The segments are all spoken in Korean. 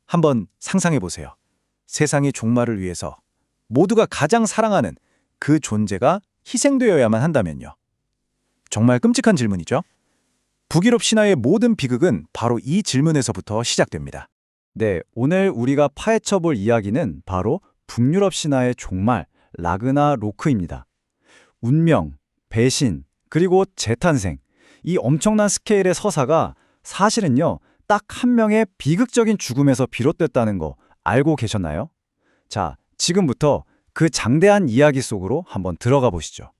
한번 상상해 보세요. 세상의 종말을 위해서 모두가 가장 사랑하는 그 존재가 희생되어야만 한다면요. 정말 끔찍한 질문이죠? 북유럽 신화의 모든 비극은 바로 이 질문에서부터 시작됩니다. 네, 오늘 우리가 파헤쳐 볼 이야기는 바로 북유럽 신화의 종말, 라그나로크입니다. 운명, 배신, 그리고 재탄생. 이 엄청난 스케일의 서사가 사실은요, 딱 한 명의 비극적인 죽음에서 비롯됐다는 거 알고 계셨나요? 자, 지금부터 그 장대한 이야기 속으로 한번 들어가 보시죠.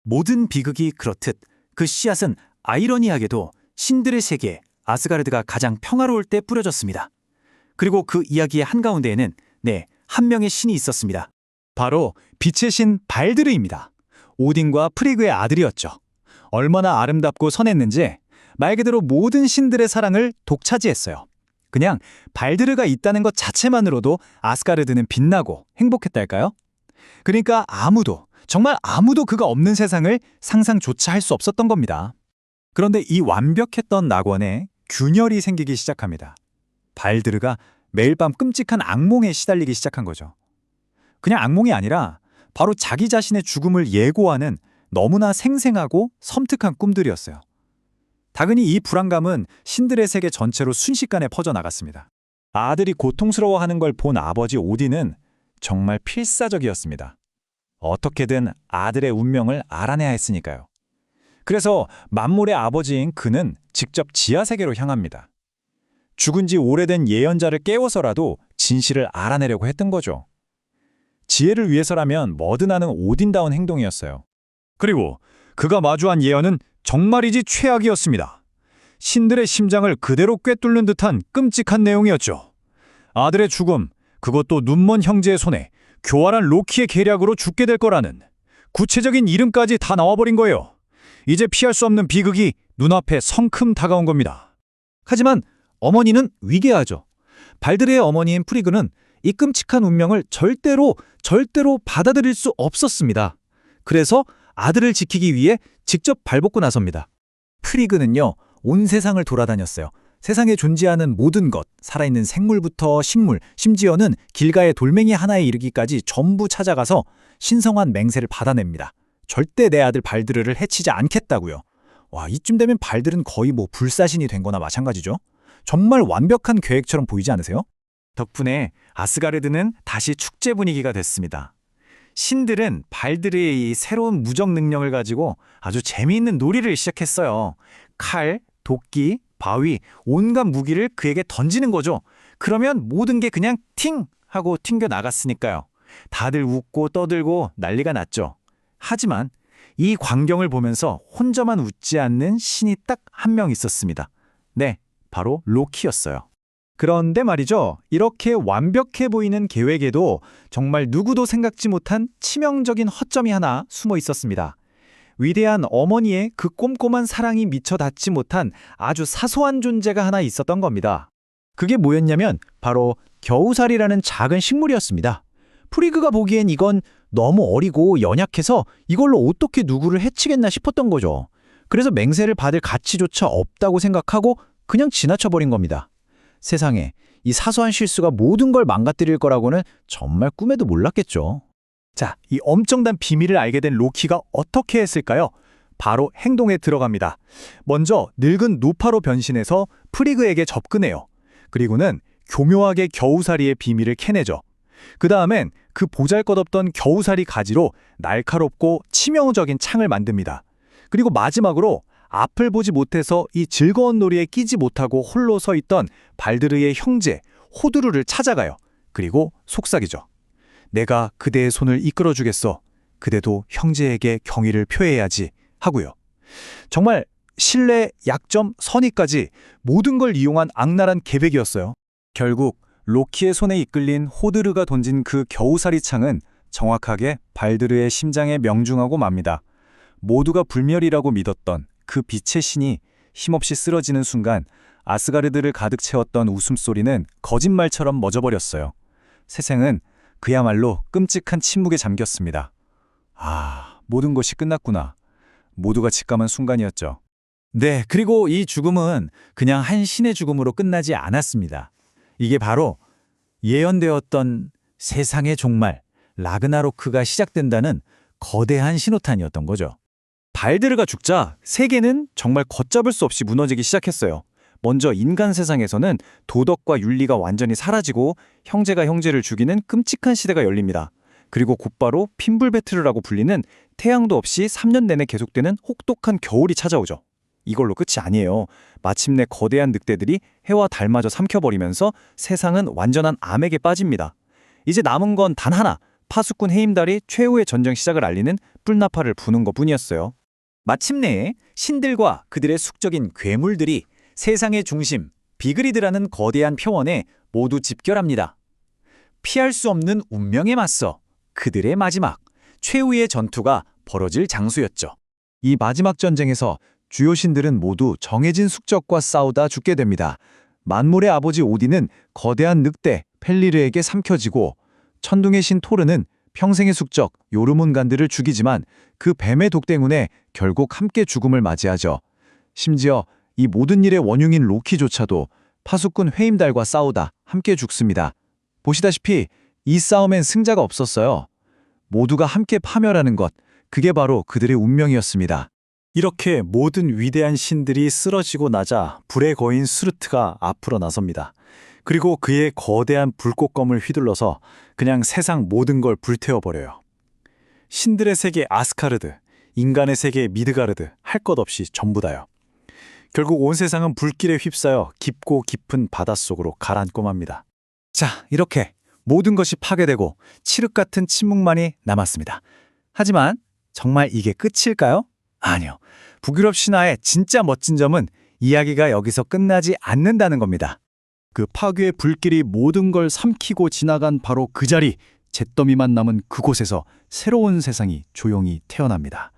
모든 비극이 그렇듯 그 씨앗은 아이러니하게도 신들의 세계 아스가르드가 가장 평화로울 때 뿌려졌습니다. 그리고 그 이야기의 한가운데에는 한 명의 신이 있었습니다. 바로 빛의 신 발드르입니다. 오딘과 프리그의 아들이었죠. 얼마나 아름답고 선했는지 말 그대로 모든 신들의 사랑을 독차지했어요. 그냥 발드르가 있다는 것 자체만으로도 아스가르드는 빛나고 행복했달까요? 그러니까 정말 아무도 그가 없는 세상을 상상조차 할 수 없었던 겁니다. 그런데 이 완벽했던 낙원에 균열이 생기기 시작합니다. 발드르가 매일 밤 끔찍한 악몽에 시달리기 시작한 거죠. 그냥 악몽이 아니라 바로 자기 자신의 죽음을 예고하는 너무나 생생하고 섬뜩한 꿈들이었어요. 당연히 이 불안감은 신들의 세계 전체로 순식간에 퍼져나갔습니다. 아들이 고통스러워하는 걸 본 아버지 오딘은 정말 필사적이었습니다. 어떻게든 아들의 운명을 알아내야 했으니까요. 그래서 만물의 아버지인 그는 직접 지하세계로 향합니다. 죽은 지 오래된 예언자를 깨워서라도 진실을 알아내려고 했던 거죠. 지혜를 위해서라면 뭐든 하는 오딘다운 행동이었어요. 그리고 그가 마주한 예언은 정말이지 최악이었습니다. 신들의 심장을 그대로 꿰뚫는 듯한 끔찍한 내용이었죠. 아들의 죽음, 그것도 눈먼 형제의 손에 교활한 로키의 계략으로 죽게 될 거라는 구체적인 이름까지 다 나와버린 거예요. 이제 피할 수 없는 비극이 눈앞에 성큼 다가온 겁니다. 하지만 어머니는 위계하죠. 발드르의 어머니인 프리그는 이 끔찍한 운명을 절대로 받아들일 수 없었습니다. 그래서 아들을 지키기 위해 직접 발벗고 나섭니다. 프리그는요, 온 세상을 돌아다녔어요. 세상에 존재하는 모든 것, 살아있는 생물부터 식물, 심지어는 길가의 돌멩이 하나에 이르기까지 전부 찾아가서 신성한 맹세를 받아냅니다. 절대 내 아들 발드르를 해치지 않겠다고요. 와, 이쯤 되면 발드르는 거의 불사신이 된 거나 마찬가지죠. 정말 완벽한 계획처럼 보이지 않으세요? 덕분에 아스가르드는 다시 축제 분위기가 됐습니다. 신들은 발드르의 이 새로운 무적 능력을 가지고 아주 재미있는 놀이를 시작했어요. 칼, 도끼, 바위, 온갖 무기를 그에게 던지는 거죠. 그러면 모든 게 그냥 팅! 하고 튕겨 나갔으니까요. 다들 웃고 떠들고 난리가 났죠. 하지만 이 광경을 보면서 혼자만 웃지 않는 신이 딱 한 명 있었습니다. 네, 바로 로키였어요. 그런데 말이죠. 이렇게 완벽해 보이는 계획에도 정말 누구도 생각지 못한 치명적인 허점이 하나 숨어 있었습니다. 위대한 어머니의 그 꼼꼼한 사랑이 미처 닿지 못한 아주 사소한 존재가 하나 있었던 겁니다. 그게 뭐였냐면 바로 겨우살이라는 작은 식물이었습니다. 프리그가 보기엔 이건 너무 어리고 연약해서 이걸로 어떻게 누구를 해치겠나 싶었던 거죠. 그래서 맹세를 받을 가치조차 없다고 생각하고 그냥 지나쳐버린 겁니다. 세상에 이 사소한 실수가 모든 걸 망가뜨릴 거라고는 정말 꿈에도 몰랐겠죠. 자, 이 엄청난 비밀을 알게 된 로키가 어떻게 했을까요? 바로 행동에 들어갑니다. 먼저 늙은 노파로 변신해서 프리그에게 접근해요. 그리고는 교묘하게 겨우살이의 비밀을 캐내죠. 그 다음엔 그 보잘것없던 겨우살이 가지로 날카롭고 치명적인 창을 만듭니다. 그리고 마지막으로 앞을 보지 못해서 이 즐거운 놀이에 끼지 못하고 홀로 서 있던 발드르의 형제 호두르를 찾아가요. 그리고 속삭이죠. 내가 그대의 손을 이끌어주겠어. 그대도 형제에게 경의를 표해야지 하고요. 정말 신뢰, 약점, 선의까지 모든 걸 이용한 악랄한 계획이었어요. 결국 로키의 손에 이끌린 호드르가 던진 그 겨우살이 창은 정확하게 발드르의 심장에 명중하고 맙니다. 모두가 불멸이라고 믿었던 그 빛의 신이 힘없이 쓰러지는 순간 아스가르드를 가득 채웠던 웃음소리는 거짓말처럼 멎어버렸어요. 세상은 그야말로 끔찍한 침묵에 잠겼습니다. 모든 것이 끝났구나. 모두가 직감한 순간이었죠. 네, 그리고 이 죽음은 그냥 한 신의 죽음으로 끝나지 않았습니다. 이게 바로 예언되었던 세상의 종말, 라그나로크가 시작된다는 거대한 신호탄이었던 거죠. 발드르가 죽자 세계는 정말 걷잡을 수 없이 무너지기 시작했어요. 먼저 인간 세상에서는 도덕과 윤리가 완전히 사라지고 형제가 형제를 죽이는 끔찍한 시대가 열립니다. 그리고 곧바로 핀불베트르라고 불리는 태양도 없이 3년 내내 계속되는 혹독한 겨울이 찾아오죠. 이걸로 끝이 아니에요. 마침내 거대한 늑대들이 해와 달마저 삼켜버리면서 세상은 완전한 암에게 빠집니다. 이제 남은 건 단 하나, 파수꾼 해임달이 최후의 전쟁 시작을 알리는 뿔나파를 부는 것뿐이었어요. 마침내 신들과 그들의 숙적인 괴물들이 세상의 중심, 비그리드라는 거대한 표원에 모두 집결합니다. 피할 수 없는 운명에 맞서 그들의 마지막, 최후의 전투가 벌어질 장소였죠. 이 마지막 전쟁에서 주요 신들은 모두 정해진 숙적과 싸우다 죽게 됩니다. 만물의 아버지 오딘은 거대한 늑대 펠리르에게 삼켜지고 천둥의 신 토르는 평생의 숙적 요르문간들을 죽이지만 그 뱀의 독 때문에 결국 함께 죽음을 맞이하죠. 심지어 이 모든 일의 원흉인 로키조차도 파수꾼 회임달과 싸우다 함께 죽습니다. 보시다시피 이 싸움엔 승자가 없었어요. 모두가 함께 파멸하는 것, 그게 바로 그들의 운명이었습니다. 이렇게 모든 위대한 신들이 쓰러지고 나자 불의 거인 수르트가 앞으로 나섭니다. 그리고 그의 거대한 불꽃검을 휘둘러서 그냥 세상 모든 걸 불태워버려요. 신들의 세계 아스카르드, 인간의 세계 미드가르드, 할 것 없이 전부 다요. 결국 온 세상은 불길에 휩싸여 깊고 깊은 바닷속으로 가라앉고 맙니다. 자, 이렇게 모든 것이 파괴되고 칠흑 같은 침묵만이 남았습니다. 하지만 정말 이게 끝일까요? 아니요. 북유럽 신화의 진짜 멋진 점은 이야기가 여기서 끝나지 않는다는 겁니다. 그 파괴의 불길이 모든 걸 삼키고 지나간 바로 그 자리, 잿더미만 남은 그곳에서 새로운 세상이 조용히 태어납니다.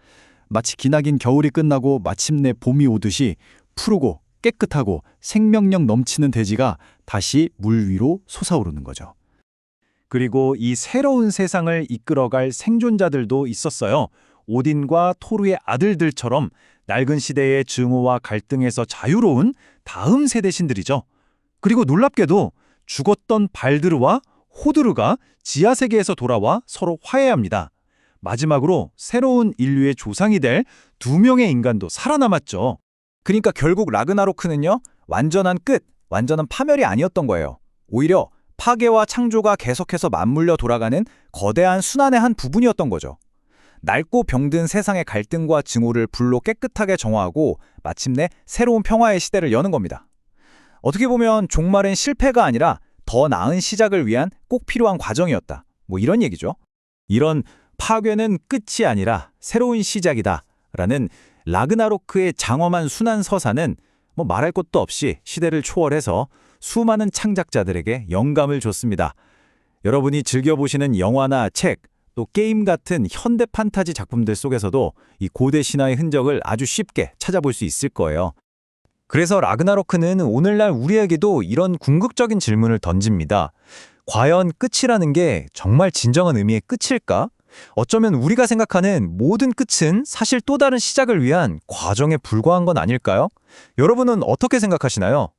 마치 기나긴 겨울이 끝나고 마침내 봄이 오듯이 푸르고 깨끗하고 생명력 넘치는 대지가 다시 물 위로 솟아오르는 거죠. 그리고 이 새로운 세상을 이끌어갈 생존자들도 있었어요. 오딘과 토르의 아들들처럼 낡은 시대의 증오와 갈등에서 자유로운 다음 세대 신들이죠. 그리고 놀랍게도 죽었던 발드르와 호드르가 지하세계에서 돌아와 서로 화해합니다. 마지막으로 새로운 인류의 조상이 될 2명의 인간도 살아남았죠. 그러니까 결국 라그나로크는요, 완전한 끝, 완전한 파멸이 아니었던 거예요. 오히려 파괴와 창조가 계속해서 맞물려 돌아가는 거대한 순환의 한 부분이었던 거죠. 낡고 병든 세상의 갈등과 증오를 불로 깨끗하게 정화하고 마침내 새로운 평화의 시대를 여는 겁니다. 어떻게 보면 종말은 실패가 아니라 더 나은 시작을 위한 꼭 필요한 과정이었다. 뭐 이런 얘기죠. 이런 파괴는 끝이 아니라 새로운 시작이다 라는 라그나로크의 장엄한 순환 서사는 뭐 말할 것도 없이 시대를 초월해서 수많은 창작자들에게 영감을 줬습니다. 여러분이 즐겨보시는 영화나 책, 또 게임 같은 현대 판타지 작품들 속에서도 이 고대 신화의 흔적을 아주 쉽게 찾아볼 수 있을 거예요. 그래서 라그나로크는 오늘날 우리에게도 이런 궁극적인 질문을 던집니다. 과연 끝이라는 게 정말 진정한 의미의 끝일까? 어쩌면 우리가 생각하는 모든 끝은 사실 또 다른 시작을 위한 과정에 불과한 건 아닐까요? 여러분은 어떻게 생각하시나요?